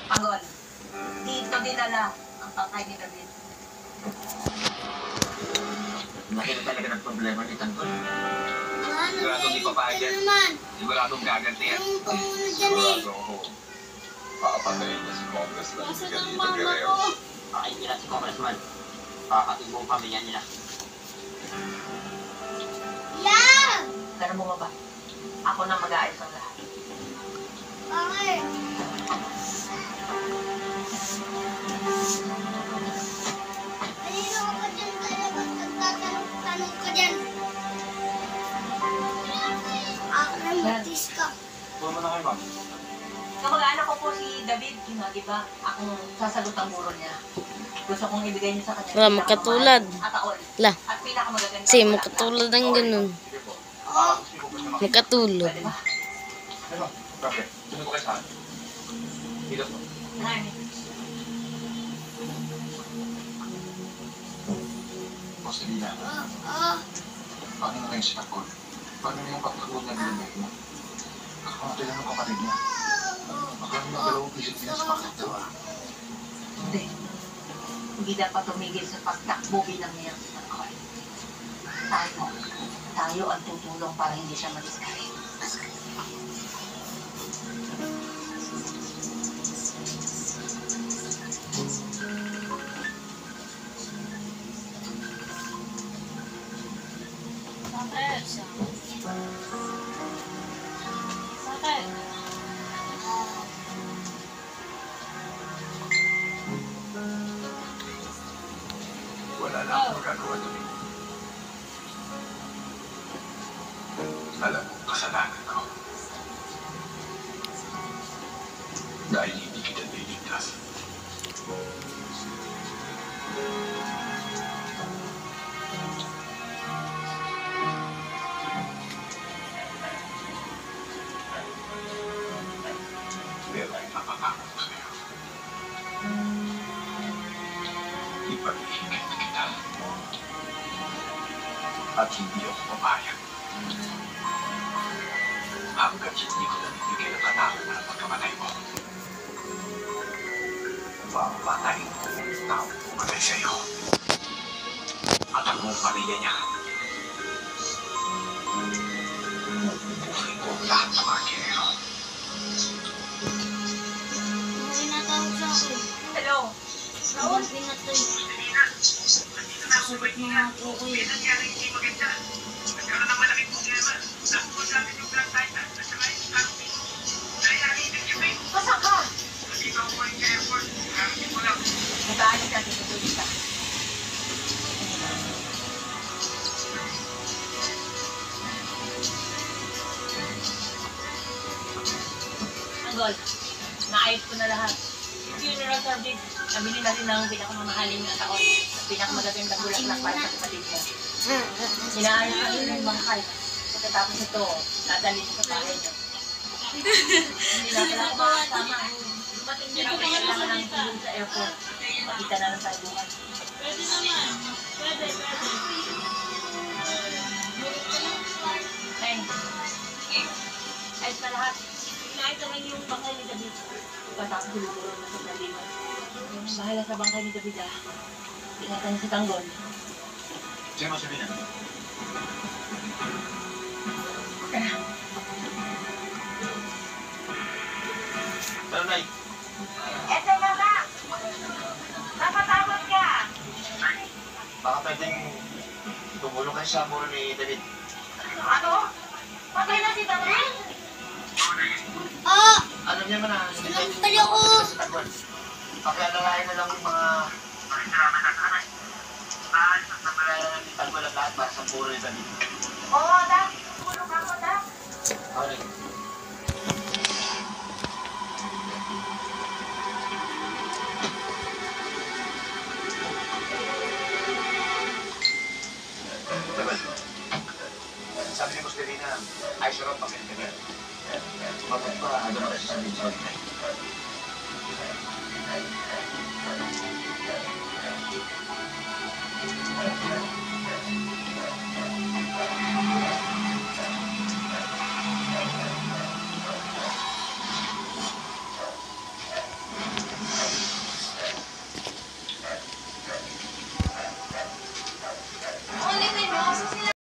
Pangol, dito dinala ang pangkay ni David. Laki na talaga ng problema ni Tanggol. Siguradong di papayag yan. Siguradong gaganti yan. Sigurado ako. Papatayin niya si Congressman Miguelito Guerrero. Pakain nila si Congressman. Pakatid mo ang pamilya nila. Ganun mo ba? Ako na mag-aayos ang lahat. Bakit? Kanino ka ba dyan kaya ba't nagtatanong ka dyan? Ako na matis ka. Puro mo na kayo, ma'am. Kamag-anak ko po si David, di ba? Akong sasagot ang buro niya. Gusto kong ibigay niya sa kanya. Wala, makatulad. Ataol. La. At pinakamagaganda. Kasi makatulad ng ganun. Makatulad. Pwede ba? Ano? Bakit? Sino po kayo saan? Dito po. Ay, Boss Lina, paano na kayo si Tanggol? Paano na yung pagkakuha niya binibig mo? Kakakatilan ng kapatid niya. Baka naman dalawang isip niya sa pagkakatawa. hindi. Hindi dapat tumigil sa pagtakbo bilang niya sa Tanggol. Tayo ang tutulong para hindi siya ma-discourage. Wala na akong magagawa doon. Alam mo, kasalanan ko. Dahil hindi kita niligtas. Pero ay napapakot ko sa'yo. Ipag-iingay na kita. At hindi ako papayag. Hanggat hindi ko nanibigay ng katangan na pagkamatay mo. Papatayin ko ang tao pumatay sa'yo. At ang mong pamilya niya. Mapupuhin ko ang lahat ng mga Guerrero. Tinatawag sa akin. Hello? Raul, pinatoy. Sagot mo nga po ko eh. Masa ka? Mag-aalis natin sa turista. Tanggol, naayos ko na lahat. Funeral service, nabili na rin ng pinakamamahaling na taon at pinakamagagandang bulaklak para sa kapatid mo. Hinaayos na rin yung bangkay. Pagkatapos ito, dadalhin sa bahay niyo. Hindi na pala ako makasama. Dumating din ako kailangan ng tulong sa airport. Makita na lang tayo bukas. Pwede naman. Pwede. Hey, ayos na lahat. Inaayos na lang yung bangkay ni David. Pagkatapos huluguro na sa daliman. Bahala sa bangkay ni David ah. Ingatan si Tanggol. Sino masabihin na? Pero Nay, Eto na ba? Napatawag ka! baka pwedeng tumulong kayo sa muro ni David. Ano? Patay na si David? Alam niya man na hindi pwedeng Sinampal ako. si Tanggol. Pakialalayan na lang yung mga Kaya ni Tanggol ang lahat para sa muro ni David. Oo, Dak. Tulog ako, Dak. Pare, Laban. Sabi ni Mustelina, ay sarap pakit ka niya. Bakit pa dumating sa San Vincent?